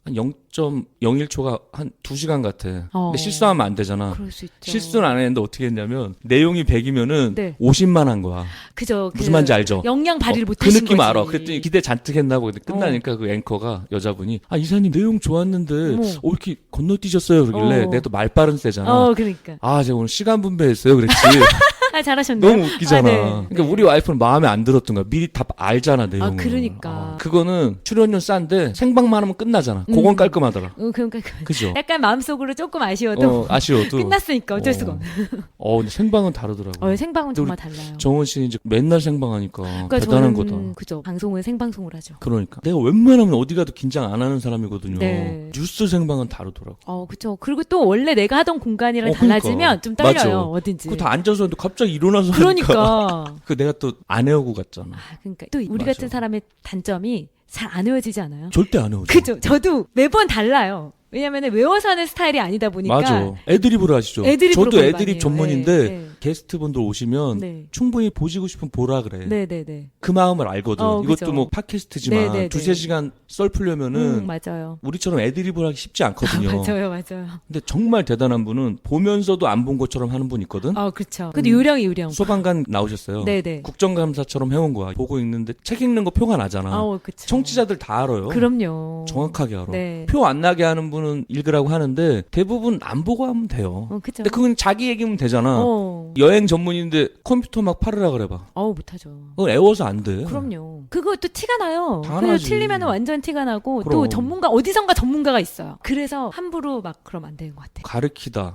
Speaker 1: 한 0.01초가 한 2시간 같아. 근데 실수하면 안 되잖아.
Speaker 2: 그럴 수 있죠.
Speaker 1: 실수는 안 했는데 어떻게 했냐면 내용이 100이면은
Speaker 2: 네.
Speaker 1: 50만 한 거야.
Speaker 2: 그죠.
Speaker 1: 무슨 말인지 알죠?
Speaker 2: 역량 발휘를
Speaker 1: 그
Speaker 2: 못하신
Speaker 1: 느낌
Speaker 2: 거지.
Speaker 1: 알아. 그랬더니 기대 잔뜩 했나 보고 끝나니까 그 앵커가 여자분이 이사님 내용 좋았는데 이렇게 건너뛰셨어요 그러길래 내가 또 말빨은 세잖아.
Speaker 2: 그러니까.
Speaker 1: 제가 오늘 시간 분배했어요 그랬지.
Speaker 2: 잘하셨네요.
Speaker 1: 너무 웃기잖아.
Speaker 2: 네.
Speaker 1: 그러니까 우리 와이프는 마음에 안 들었던 거야. 미리 다 알잖아 내용을.
Speaker 2: 그러니까.
Speaker 1: 그거는 출연료 싼데 생방만 하면 끝나잖아. 그건 깔끔하더라.
Speaker 2: 그러니까
Speaker 1: 그죠?
Speaker 2: 약간 마음속으로 조금 아쉬워도
Speaker 1: 아쉬워도
Speaker 2: 끝났으니까 어쩔 수가 없네.
Speaker 1: 근데 생방은 다르더라고.
Speaker 2: 생방은 정말 달라요.
Speaker 1: 정원 씨는 이제 맨날 생방하니까
Speaker 2: 그러니까
Speaker 1: 대단한
Speaker 2: 저는,
Speaker 1: 거다.
Speaker 2: 그죠. 방송은 생방송을 하죠.
Speaker 1: 그러니까 내가 웬만하면 어디 가도 긴장 안 하는 사람이거든요.
Speaker 2: 네.
Speaker 1: 뉴스 생방은 다르더라고.
Speaker 2: 그쵸. 그리고 또 원래 내가 하던 공간이랑
Speaker 1: 그러니까.
Speaker 2: 달라지면 좀 떨려요.
Speaker 1: 맞아.
Speaker 2: 어딘지.
Speaker 1: 그거 다 앉아서 했는데 갑자기 일어나서
Speaker 2: 그러니까.
Speaker 1: 그 내가 또 안 해오고 갔잖아.
Speaker 2: 그러니까 또 우리
Speaker 1: 맞아.
Speaker 2: 같은 사람의 단점이 잘 안 외워지지 않아요?
Speaker 1: 절대 안 해오죠.
Speaker 2: 그죠. 저도 매번 달라요. 왜냐면 외워서 하는 스타일이 아니다 보니까.
Speaker 1: 맞아. 애드립으로 하시죠.
Speaker 2: 애드립으로
Speaker 1: 저도
Speaker 2: 거의
Speaker 1: 애드립
Speaker 2: 많이 해요.
Speaker 1: 전문인데
Speaker 2: 네.
Speaker 1: 게스트분들 오시면
Speaker 2: 네.
Speaker 1: 충분히 보시고 싶으면 보라 그래.
Speaker 2: 네네네.
Speaker 1: 그 마음을 알거든. 이것도
Speaker 2: 그죠.
Speaker 1: 뭐 팟캐스트지만
Speaker 2: 네네네.
Speaker 1: 2-3시간 썰 풀려면은
Speaker 2: 맞아요.
Speaker 1: 우리처럼 애드립을 하기 쉽지 않거든요.
Speaker 2: 맞아요.
Speaker 1: 근데 정말 대단한 분은 보면서도 안 본 것처럼 하는 분 있거든.
Speaker 2: 그렇죠. 근데 요령.
Speaker 1: 소방관 나오셨어요.
Speaker 2: 네네.
Speaker 1: 국정감사처럼 해온 거야. 보고 읽는데 책 읽는 거 표가 나잖아.
Speaker 2: 그쵸.
Speaker 1: 청취자들 다 알아요.
Speaker 2: 그럼요.
Speaker 1: 정확하게 알아.
Speaker 2: 네.
Speaker 1: 표 안 나게 하는 분은 읽으라고 하는데 대부분 안 보고 하면 돼요.
Speaker 2: 그쵸.
Speaker 1: 근데 그건 자기 얘기면 되잖아. 여행 전문인데 컴퓨터 막 팔으라 그래봐.
Speaker 2: 못하죠.
Speaker 1: 그건 애워서 안 돼.
Speaker 2: 그럼요. 그거 또 티가 나요.
Speaker 1: 당연하지.
Speaker 2: 틀리면 완전 티가 나고
Speaker 1: 그럼.
Speaker 2: 또 어디선가 전문가가 있어요. 그래서 함부로 막 그러면 안 되는 것 같아요.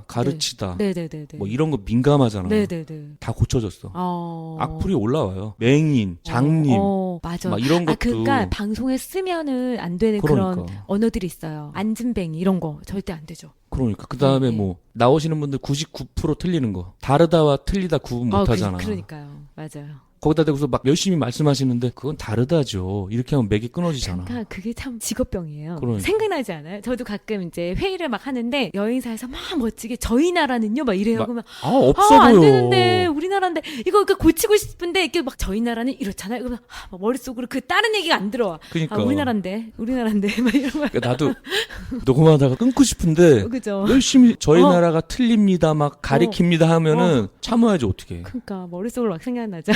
Speaker 1: 가르치다.
Speaker 2: 네네네.
Speaker 1: 뭐 이런 거 민감하잖아.
Speaker 2: 네네네.
Speaker 1: 다 고쳐졌어.
Speaker 2: 어.
Speaker 1: 악플이 올라와요. 맹인, 장님,
Speaker 2: 맞아.
Speaker 1: 막 이런 것도.
Speaker 2: 그러니까 방송에 쓰면은 안 되는
Speaker 1: 그러니까.
Speaker 2: 그런 언어들이 있어요. 앉은뱅이 이런 거 절대 안 되죠.
Speaker 1: 그러니까 그 다음에
Speaker 2: 네.
Speaker 1: 뭐 나오시는 분들 99% 틀리는 거. 다르다와 틀리다 구분 못 하잖아.
Speaker 2: 그러니까요. 맞아요.
Speaker 1: 거기다 대고서 막 열심히 말씀하시는데 그건 다르다죠. 이렇게 하면 맥이 끊어지잖아.
Speaker 2: 그러니까 그게 참 직업병이에요.
Speaker 1: 그러니까.
Speaker 2: 생각나지 않아요? 저도 가끔 이제 회의를 막 하는데 여행사에서 막 멋지게 저희 나라는요 막 이래요. 그러면
Speaker 1: 없어
Speaker 2: 안
Speaker 1: 보여.
Speaker 2: 되는데 우리나라인데 이거 고치고 싶은데 이렇게 막 저희 나라는 이렇잖아요. 그러면 막 머릿속으로 그 다른 얘기가 안 들어와.
Speaker 1: 그러니까.
Speaker 2: 우리나라인데 막 이러면
Speaker 1: 그러니까 나도 녹음하다가 끊고 싶은데
Speaker 2: 그죠.
Speaker 1: 열심히 저희 나라가 틀립니다 막 가리킵니다 하면은 참아야지 어떻게.
Speaker 2: 그러니까 머릿속으로 막 생각나죠.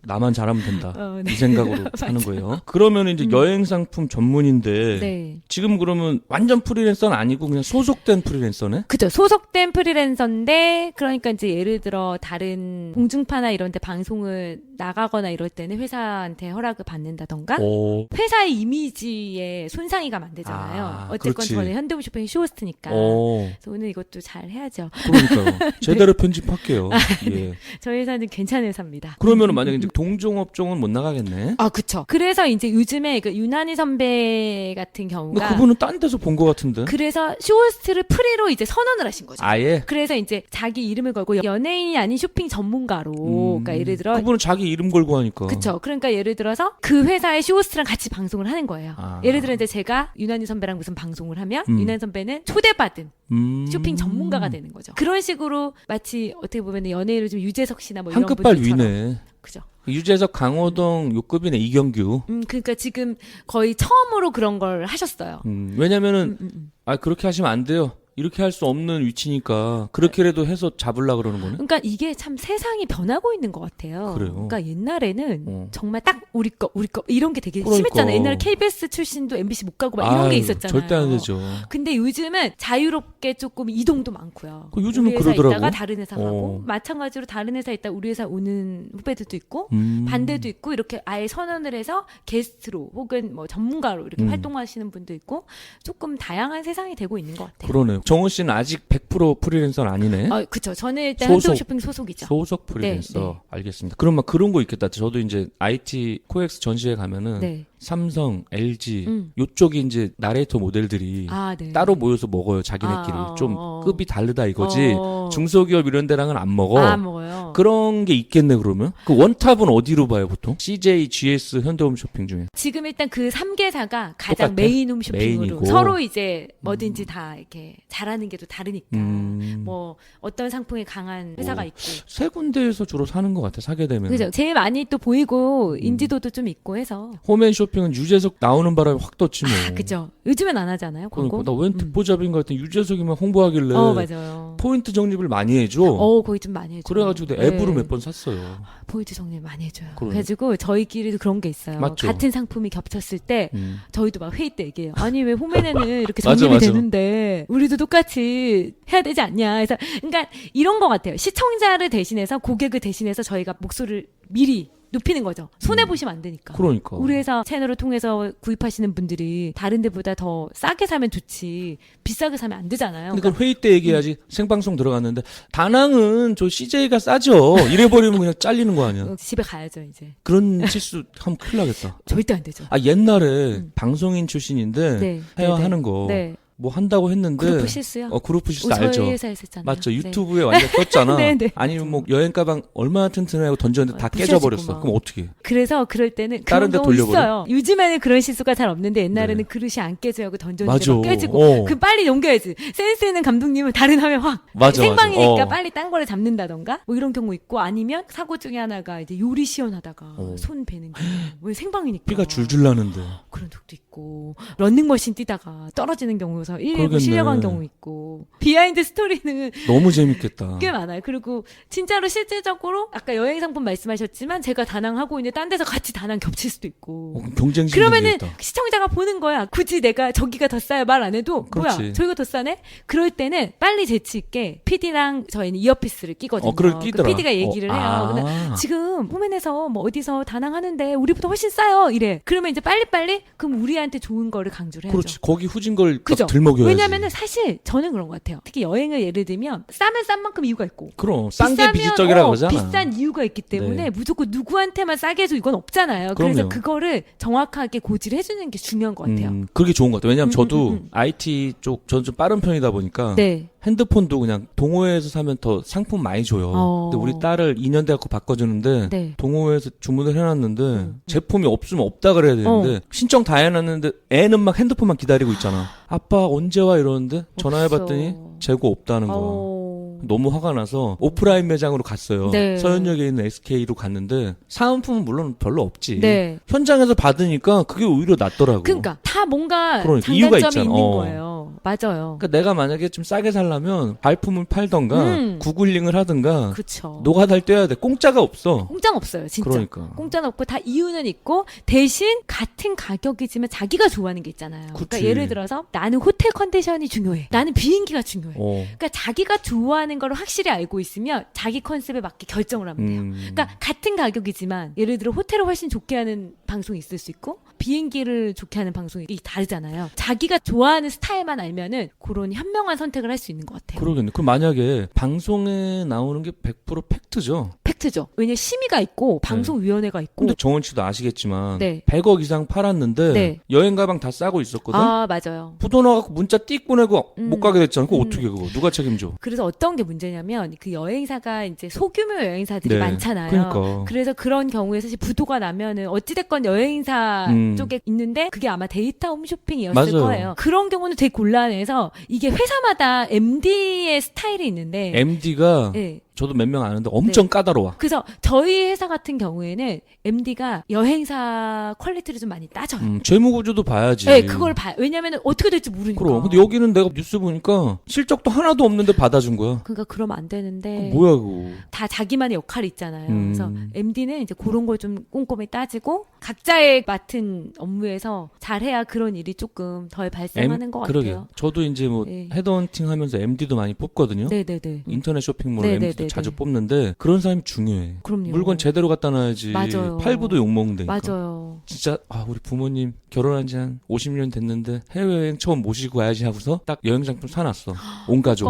Speaker 1: 나만 잘하면 된다.
Speaker 2: 네.
Speaker 1: 이 생각으로 사는 거예요. 그러면 이제 여행 상품 전문인데
Speaker 2: 네.
Speaker 1: 지금 그러면 완전 프리랜서는 아니고 그냥 소속된 프리랜서네?
Speaker 2: 그죠. 소속된 프리랜서인데 그러니까 이제 예를 들어 다른 공중파나 이런 데 방송을 나가거나 이럴 때는 회사한테 허락을 받는다던가
Speaker 1: 오.
Speaker 2: 회사의 이미지에 손상이 가면 안 되잖아요. 어쨌건
Speaker 1: 그렇지.
Speaker 2: 저는 현대홈쇼핑 쇼호스트니까.
Speaker 1: 오.
Speaker 2: 그래서 오늘 이것도 잘 해야죠.
Speaker 1: 그러니까요. 제대로 편집할게요. 예.
Speaker 2: 저희 회사는 괜찮은 회사입니다.
Speaker 1: 그러면은 만약에 이제 동종업종은 못 나가겠네.
Speaker 2: 아, 그쵸. 그래서 이제 요즘에 그 유난히 선배 같은
Speaker 1: 근데
Speaker 2: 경우가
Speaker 1: 그분은 딴 데서 본 것 같은데.
Speaker 2: 그래서 쇼호스트를 프리로 이제 선언을 하신 거죠.
Speaker 1: 아예.
Speaker 2: 그래서 이제 자기 이름을 걸고 연예인이 아닌 쇼핑 전문가로, 그러니까 예를 들어,
Speaker 1: 그분은 자기 이름 걸고 하니까.
Speaker 2: 그쵸. 그러니까 예를 들어서 그 회사의 쇼호스트랑 같이 방송을 하는 거예요.
Speaker 1: 아.
Speaker 2: 예를 들어 이제 제가 유난히 선배랑 무슨 방송을 하면 유난히 선배는 초대받은 쇼핑 전문가가 되는 거죠. 그런 식으로 마치 어떻게 보면 연예인으로 좀 유재석 씨나 뭐
Speaker 1: 한
Speaker 2: 이런
Speaker 1: 급발
Speaker 2: 분들처럼.
Speaker 1: 위네.
Speaker 2: 그죠.
Speaker 1: 유재석, 강호동 요급이네 이경규.
Speaker 2: 그러니까 지금 거의 처음으로 그런 걸 하셨어요.
Speaker 1: 왜냐면은 그렇게 하시면 안 돼요. 이렇게 할 수 없는 위치니까 그렇게라도 해서 잡으려고 그러는 거네.
Speaker 2: 그러니까 이게 참 세상이 변하고 있는 것 같아요.
Speaker 1: 그래요.
Speaker 2: 그러니까 옛날에는 정말 딱 우리 거 이런 게 되게
Speaker 1: 그러니까.
Speaker 2: 심했잖아요. 옛날에 KBS 출신도 MBC 못 가고 막 이런 게 있었잖아요.
Speaker 1: 절대 안 되죠.
Speaker 2: 근데 요즘은 자유롭게 조금 이동도 많고요.
Speaker 1: 요즘은
Speaker 2: 우리 회사
Speaker 1: 그러더라고.
Speaker 2: 있다가 다른 회사 가고 마찬가지로 다른 회사 있다 우리 회사 오는 후배들도 있고 반대도 있고 이렇게 아예 선언을 해서 게스트로 혹은 뭐 전문가로 이렇게 활동하시는 분도 있고 조금 다양한 세상이 되고 있는 것 같아요.
Speaker 1: 그러네요. 정은 씨는 아직 100% 프리랜서는 아니네.
Speaker 2: 그쵸. 저는 일단
Speaker 1: 소속.
Speaker 2: 현대홈쇼핑 소속이죠.
Speaker 1: 소속 프리랜서.
Speaker 2: 네.
Speaker 1: 알겠습니다. 그럼 막 그런 거 있겠다. 저도 이제 IT 코엑스 전시회 가면은
Speaker 2: 네.
Speaker 1: 삼성, LG 요쪽이 이제 나레이터 모델들이
Speaker 2: 네.
Speaker 1: 따로 모여서 먹어요. 자기네끼리. 좀 급이 다르다 이거지.
Speaker 2: 어.
Speaker 1: 중소기업 이런 데랑은 안 먹어.
Speaker 2: 안 먹어요.
Speaker 1: 그런 게 있겠네 그러면. 그 원탑은 어디로 봐요 보통? CJ, GS, 현대홈쇼핑 중에.
Speaker 2: 지금 일단 그 3개사가 가장
Speaker 1: 똑같아?
Speaker 2: 메인 홈쇼핑으로
Speaker 1: 메인이고.
Speaker 2: 서로 이제 뭐든지 다 이렇게 잘하는 게 또 다르니까 뭐 어떤 상품에 강한 회사가 있고
Speaker 1: 세 군데에서 주로 사는 것 같아 사게 되면.
Speaker 2: 그죠. 제일 많이 또 보이고 인지도도 좀 있고 해서
Speaker 1: 홈앤쇼핑은 유재석 나오는 바람에 확 떴지 뭐.
Speaker 2: 그죠. 요즘엔 안 하잖아요. 광고.
Speaker 1: 그러니까 나웬 듣보잡인 것 같은 유재석이만 홍보하길래
Speaker 2: 맞아요.
Speaker 1: 포인트 적립을 많이 해줘.
Speaker 2: 거의 좀 많이 해줘요.
Speaker 1: 그래가지고 내 앱으로 몇 번 샀어요.
Speaker 2: 포인트 정리 많이 해줘요.
Speaker 1: 그러네.
Speaker 2: 그래가지고 저희끼리도 그런 게 있어요.
Speaker 1: 맞죠.
Speaker 2: 같은 상품이 겹쳤을 때 저희도 막 회의 때 얘기해요. 아니 왜 홈앤에는 이렇게
Speaker 1: 맞아,
Speaker 2: 정립이
Speaker 1: 맞아.
Speaker 2: 되는데 우리도 똑같이 해야 되지 않냐. 그래서 그러니까 이런 것 같아요. 시청자를 대신해서 고객을 대신해서 저희가 목소리를 미리 높이는 거죠. 손해 보시면 안 되니까.
Speaker 1: 그러니까.
Speaker 2: 우리 회사 채널을 통해서 구입하시는 분들이 다른 데보다 더 싸게 사면 좋지 비싸게 사면 안 되잖아요.
Speaker 1: 그러니까 회의 때 얘기해야지. 생방송 들어갔는데 다낭은 저 CJ가 싸죠. 이래버리면 그냥 잘리는 거 아니야.
Speaker 2: 집에 가야죠 이제.
Speaker 1: 그런 실수 하면 큰일 나겠다.
Speaker 2: 절대 안 되죠.
Speaker 1: 옛날에 방송인 출신인데
Speaker 2: 네.
Speaker 1: 헤어하는 거.
Speaker 2: 네.
Speaker 1: 뭐 한다고 했는데
Speaker 2: 그룹 실수요?
Speaker 1: 그룹 실수
Speaker 2: 저희
Speaker 1: 알죠.
Speaker 2: 회사에서 했잖아요.
Speaker 1: 맞죠.
Speaker 2: 네.
Speaker 1: 유튜브에 완전 떴잖아.
Speaker 2: 네, 네.
Speaker 1: 아니면 뭐 여행 가방 얼마나 튼튼하고 던졌는데 다
Speaker 2: 부셔지고
Speaker 1: 깨져버렸어.
Speaker 2: 막.
Speaker 1: 그럼 어떻게?
Speaker 2: 그래서 그럴 때는
Speaker 1: 다른
Speaker 2: 그런
Speaker 1: 데
Speaker 2: 경우
Speaker 1: 돌려버려?
Speaker 2: 있어요. 요즘에는 그런 실수가 잘 없는데 옛날에는
Speaker 1: 네.
Speaker 2: 그릇이 안 깨져 하고 던졌는데
Speaker 1: 맞아.
Speaker 2: 막 깨지고
Speaker 1: 어.
Speaker 2: 그 빨리 넘겨야지. 센스 있는 감독님은 다른 화면 확
Speaker 1: 맞아,
Speaker 2: 생방이니까
Speaker 1: 맞아.
Speaker 2: 빨리 딴 거를 잡는다던가 뭐 이런 경우 있고 아니면 사고 중에 하나가 이제 요리 시연하다가 손 베는 경우 왜 생방이니까
Speaker 1: 피가 줄줄 나는데.
Speaker 2: 그런 적도 있고 런닝머신 뛰다가 떨어지는 경우에서 119
Speaker 1: 그러겠네.
Speaker 2: 실려간 경우 있고 비하인드 스토리는
Speaker 1: 너무 재밌겠다.
Speaker 2: 꽤 많아요. 그리고 진짜로 실질적으로 아까 여행 상품 말씀하셨지만 제가 다낭 하고 있는데 딴 데서 같이 다낭 겹칠 수도 있고
Speaker 1: 경쟁심
Speaker 2: 그러면은
Speaker 1: 생기겠다.
Speaker 2: 시청자가 보는 거야. 굳이 내가 저기가 더 싸요 말 안 해도
Speaker 1: 그렇지.
Speaker 2: 뭐야 저기가 더 싸네? 그럴 때는 빨리 재치 있게 PD랑 저희는 이어피스를 끼거든요.
Speaker 1: 그걸 끼더라.
Speaker 2: 그 PD가 얘기를 해요. 근데 지금 홈앤에서 뭐 어디서 다낭 하는데 우리보다 훨씬 싸요 이래. 그러면 이제 빨리빨리 그럼 우리한테 좋은 거를 강조를 해야죠.
Speaker 1: 그렇지. 거기 후진 걸
Speaker 2: 그죠?
Speaker 1: 들먹여야지.
Speaker 2: 왜냐면은 사실 저는 그런 것 같아요. 특히 여행을 예를 들면 싸면 싼 만큼 이유가 있고
Speaker 1: 그럼 싼 게
Speaker 2: 비싸면,
Speaker 1: 비지떡이라고 그러잖아.
Speaker 2: 비싼 이유가 있기 때문에
Speaker 1: 네.
Speaker 2: 무조건 누구한테만 싸게 해줘 이건 없잖아요. 그래서
Speaker 1: 그럼요.
Speaker 2: 그거를 정확하게 고지를 해주는 게 중요한 것 같아요.
Speaker 1: 그게 좋은 것 같아요. 왜냐면 저도 IT 쪽 저는 좀 빠른 편이다 보니까
Speaker 2: 네.
Speaker 1: 핸드폰도 그냥 동호회에서 사면 더 상품 많이 줘요. 근데 우리 딸을 2년 돼갖고 바꿔주는데
Speaker 2: 네.
Speaker 1: 동호회에서 주문을 해놨는데 제품이 없으면 없다 그래야 되는데 신청 다 해놨는데 애는 막 핸드폰만 기다리고 있잖아. 아빠 언제 와 이러는데 전화해봤더니 재고 없다는 거야. 너무 화가 나서 오프라인 매장으로 갔어요.
Speaker 2: 네.
Speaker 1: 서현역에 있는 SK로 갔는데 사은품은 물론 별로 없지.
Speaker 2: 네.
Speaker 1: 현장에서 받으니까 그게 오히려 낫더라고.
Speaker 2: 그러니까 다 뭔가
Speaker 1: 그러니까 이유가
Speaker 2: 장단점이
Speaker 1: 있잖아.
Speaker 2: 있는 거예요. 맞아요.
Speaker 1: 그러니까 내가 만약에 좀 싸게 살려면 발품을 팔던가 구글링을 하든가
Speaker 2: 그쵸.
Speaker 1: 노가다를 떼야 돼. 공짜가 없어.
Speaker 2: 공짜는 없어요, 진짜.
Speaker 1: 그러니까.
Speaker 2: 공짜는 없고 다 이유는 있고 대신 같은 가격이지만 자기가 좋아하는 게 있잖아요. 그러니까 예를 들어서 나는 호텔 컨디션이 중요해. 나는 비행기가 중요해. 그러니까 자기가 좋아하는 걸 확실히 알고 있으면 자기 컨셉에 맞게 결정을 하면 돼요. 그러니까 같은 가격이지만 예를 들어 호텔을 훨씬 좋게 하는 방송이 있을 수 있고 비행기를 좋게 하는 방송이 다르잖아요. 자기가 좋아하는 스타일만 알면은 그런 현명한 선택을 할 수 있는 것 같아요.
Speaker 1: 그러겠네. 그럼 만약에 방송에 나오는 게 100% 팩트죠?
Speaker 2: 팩트죠. 왜냐면 심의가 있고 방송위원회가 있고.
Speaker 1: 근데 정원 씨도 아시겠지만
Speaker 2: 네.
Speaker 1: 100억 이상 팔았는데
Speaker 2: 네.
Speaker 1: 여행 가방 다 싸고 있었거든.
Speaker 2: 아, 맞아요.
Speaker 1: 부도 나갖고 문자 띡 보내고 못 가게 됐잖아. 그거 어떻게 그거 누가 책임져?
Speaker 2: 그래서 어떤 게 문제냐면 그 여행사가 이제 소규모 여행사들이
Speaker 1: 네.
Speaker 2: 많잖아요.
Speaker 1: 그러니까.
Speaker 2: 그래서 그런 경우에 사실 부도가 나면은 어찌됐건 여행사 쪽에 있는데 그게 아마 데이터 홈쇼핑이었을
Speaker 1: 맞아요.
Speaker 2: 거예요. 그런 경우는 되게 곤란해서 이게 회사마다 MD의 스타일이 있는데
Speaker 1: MD가
Speaker 2: 네.
Speaker 1: 저도 몇 명 아는데 엄청 까다로워.
Speaker 2: 그래서 저희 회사 같은 경우에는 MD가 여행사 퀄리티를 좀 많이 따져요.
Speaker 1: 재무구조도 봐야지.
Speaker 2: 네, 그걸 봐요. 왜냐면 어떻게 될지 모르니까.
Speaker 1: 그럼. 근데 여기는 내가 뉴스 보니까 실적도 하나도 없는데 받아준 거야.
Speaker 2: 그러니까 그러면 안 되는데.
Speaker 1: 뭐야 그거.
Speaker 2: 다 자기만의 역할이 있잖아요. 그래서 MD는 이제 그런 걸 좀 꼼꼼히 따지고 각자의 맡은 업무에서 잘해야 그런 일이 조금 덜 발생하는 것
Speaker 1: 그러게요.
Speaker 2: 같아요.
Speaker 1: 저도 이제 뭐
Speaker 2: 네.
Speaker 1: 헤드헌팅 하면서 MD도 많이 뽑거든요.
Speaker 2: 네네네.
Speaker 1: 인터넷 쇼핑몰
Speaker 2: 네네네네.
Speaker 1: MD도 자주 뽑는데 그런 사람이 중요해.
Speaker 2: 그럼요.
Speaker 1: 물건 제대로 갖다 놔야지.
Speaker 2: 맞아요.
Speaker 1: 팔부도 욕먹는다니까.
Speaker 2: 맞아요.
Speaker 1: 진짜 우리 부모님 결혼한 지 한 50년 됐는데 해외여행 처음 모시고 가야지 하고서 딱 여행상품 사놨어. 온 가족.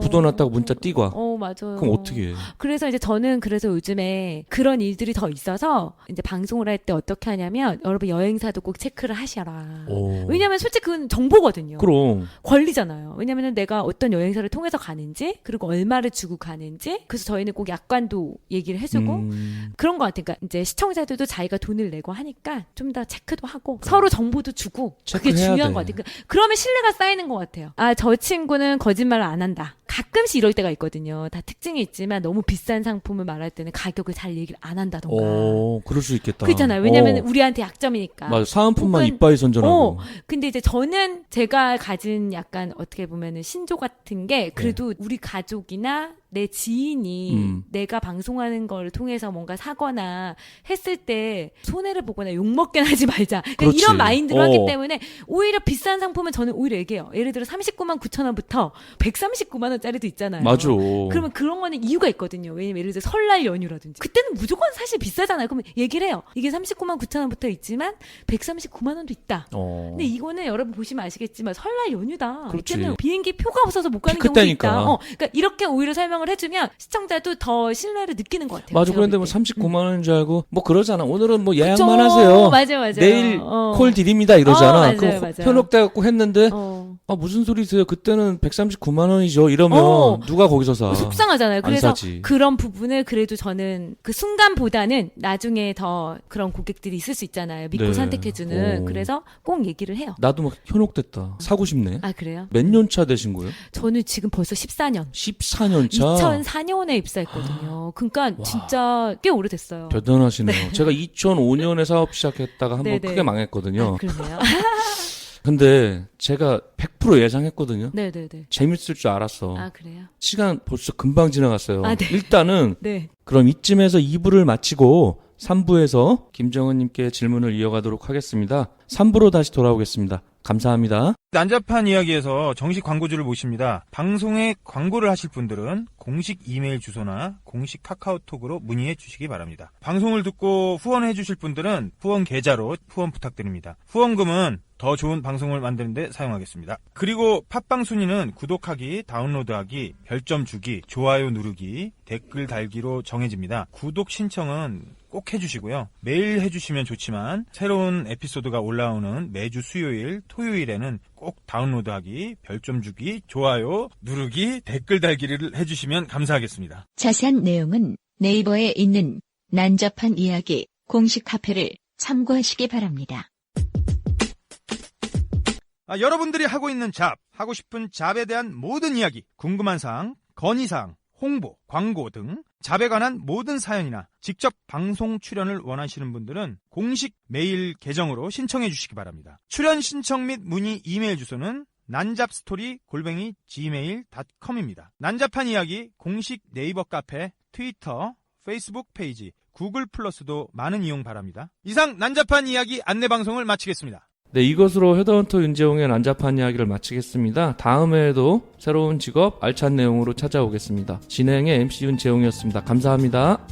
Speaker 1: 부도 났다고 문자 띄고 와.
Speaker 2: 맞아요.
Speaker 1: 그럼 어떻게 해?
Speaker 2: 그래서 이제 저는 그래서 요즘에 그런 일들이 더 있어서 이제 방송을 할 때 어떻게 하냐면 여러분 여행사도 꼭 체크를 하셔라. 왜냐면 솔직히 그건 정보거든요.
Speaker 1: 그럼.
Speaker 2: 권리잖아요. 왜냐면은 내가 어떤 여행사를 통해서 가는지 그리고 얼마를 주고 가는지 그래서 저희는 꼭 약관도 얘기를 해주고 그런 것 같아요. 그러니까 이제 시청자들도 자기가 돈을 내고 하니까 좀 더 체크도 하고 서로 정보도 주고 그게 중요한
Speaker 1: 돼.
Speaker 2: 것 같아요. 그러면 신뢰가 쌓이는 것 같아요. 아, 저 친구는 거짓말을 안 한다. 가끔씩 이럴 때가 있거든요. 다 특징이 있지만 너무 비싼 상품을 말할 때는 가격을 잘 얘기를 안 한다던가.
Speaker 1: 그럴 수 있겠다.
Speaker 2: 그렇잖아요. 왜냐면 우리한테 약점이니까.
Speaker 1: 맞아. 사은품만
Speaker 2: 혹은,
Speaker 1: 이빠이 선전하고.
Speaker 2: 근데 이제 저는 제가 가진 약간 어떻게 보면은 신조 같은 게 그래도 우리 가족이나 내 지인이 내가 방송하는 걸 통해서 뭔가 사거나 했을 때 손해를 보거나 욕먹게는 하지 말자. 그러니까 이런 마인드로 하기 때문에 오히려 비싼 상품은 저는 오히려 얘기해요. 예를 들어 39만 9천 원부터 139만 원짜리도 있잖아요.
Speaker 1: 맞아.
Speaker 2: 그러면 그런 거는 이유가 있거든요. 왜냐면 예를 들어 설날 연휴라든지. 그때는 무조건 사실 비싸잖아요. 그러면 얘기를 해요. 이게 39만 9천 원부터 있지만 139만 원도 있다. 근데 이거는 여러분 보시면 아시겠지만 설날 연휴다.
Speaker 1: 그렇지.
Speaker 2: 이때는 비행기 표가 없어서 못 가는 경우도
Speaker 1: 때니까.
Speaker 2: 있다. 그러니까 이렇게 오히려 설명을 해주면 시청자도 더 신뢰를 느끼는 것 같아요.
Speaker 1: 맞아. 그런데 뭐 39만 원인 줄 알고 뭐 그러잖아. 오늘은 뭐 예약만
Speaker 2: 그쵸.
Speaker 1: 하세요.
Speaker 2: 맞아요.
Speaker 1: 내일 콜 드립니다 이러잖아.
Speaker 2: 맞아요,
Speaker 1: 그럼
Speaker 2: 맞아요.
Speaker 1: 현혹돼 갖고 했는데 무슨 소리세요? 그때는 139만 원이죠. 이러면 누가 거기서 사?
Speaker 2: 속상하잖아요. 그래서
Speaker 1: 사지.
Speaker 2: 그런 부분을 그래도 저는 그 순간보다는 나중에 더 그런 고객들이 있을 수 있잖아요. 믿고
Speaker 1: 네.
Speaker 2: 선택해주는. 그래서 꼭 얘기를 해요.
Speaker 1: 나도 막 현혹됐다. 사고 싶네.
Speaker 2: 아, 그래요?
Speaker 1: 몇 년 차 되신 거예요?
Speaker 2: 저는 지금 벌써 14년.
Speaker 1: 14년 차.
Speaker 2: 2004년에 입사했거든요. 그러니까 진짜 꽤 오래됐어요.
Speaker 1: 대단하시네요. 제가 2005년에 사업 시작했다가 한번
Speaker 2: 네네.
Speaker 1: 크게 망했거든요.
Speaker 2: 아, 그러네요.
Speaker 1: 근데 제가 100% 예상했거든요.
Speaker 2: 네네네.
Speaker 1: 재밌을 줄 알았어.
Speaker 2: 아, 그래요?
Speaker 1: 시간 벌써 금방 지나갔어요.
Speaker 2: 아, 네.
Speaker 1: 일단은
Speaker 2: 네.
Speaker 1: 그럼 이쯤에서 2부를 마치고 3부에서 김정은님께 질문을 이어가도록 하겠습니다. 3부로 다시 돌아오겠습니다. 감사합니다.
Speaker 3: 난잡한 이야기에서 정식 광고주를 모십니다. 방송에 광고를 하실 분들은 공식 이메일 주소나 공식 카카오톡으로 문의해 주시기 바랍니다. 방송을 듣고 후원해 주실 분들은 후원 계좌로 후원 부탁드립니다. 후원금은 더 좋은 방송을 만드는 데 사용하겠습니다. 그리고 팟빵 순위는 구독하기, 다운로드하기, 별점 주기, 좋아요 누르기, 댓글 달기로 정해집니다. 구독 신청은 꼭 해주시고요. 매일 해주시면 좋지만 새로운 에피소드가 올라오는 매주 수요일, 토요일에는 꼭 다운로드하기, 별점 주기, 좋아요 누르기, 댓글 달기를 해주시면 감사하겠습니다.
Speaker 4: 자세한 내용은 네이버에 있는 난잡한 이야기 공식 카페를 참고하시기 바랍니다.
Speaker 3: 여러분들이 하고 있는 잡, 하고 싶은 잡에 대한 모든 이야기, 궁금한 사항, 건의사항, 홍보, 광고 등 잡에 관한 모든 사연이나 직접 방송 출연을 원하시는 분들은 공식 메일 계정으로 신청해 주시기 바랍니다. 출연 신청 및 문의 이메일 주소는 난잡스토리@gmail.com입니다. 난잡한 이야기 공식 네이버 카페, 트위터, 페이스북 페이지, 구글 플러스도 많은 이용 바랍니다. 이상 난잡한 이야기 안내방송을 마치겠습니다.
Speaker 1: 네, 이것으로 헤드헌터 윤재홍의 난잡한 이야기를 마치겠습니다. 다음에도 새로운 직업 알찬 내용으로 찾아오겠습니다. 진행의 MC 윤재홍이었습니다. 감사합니다.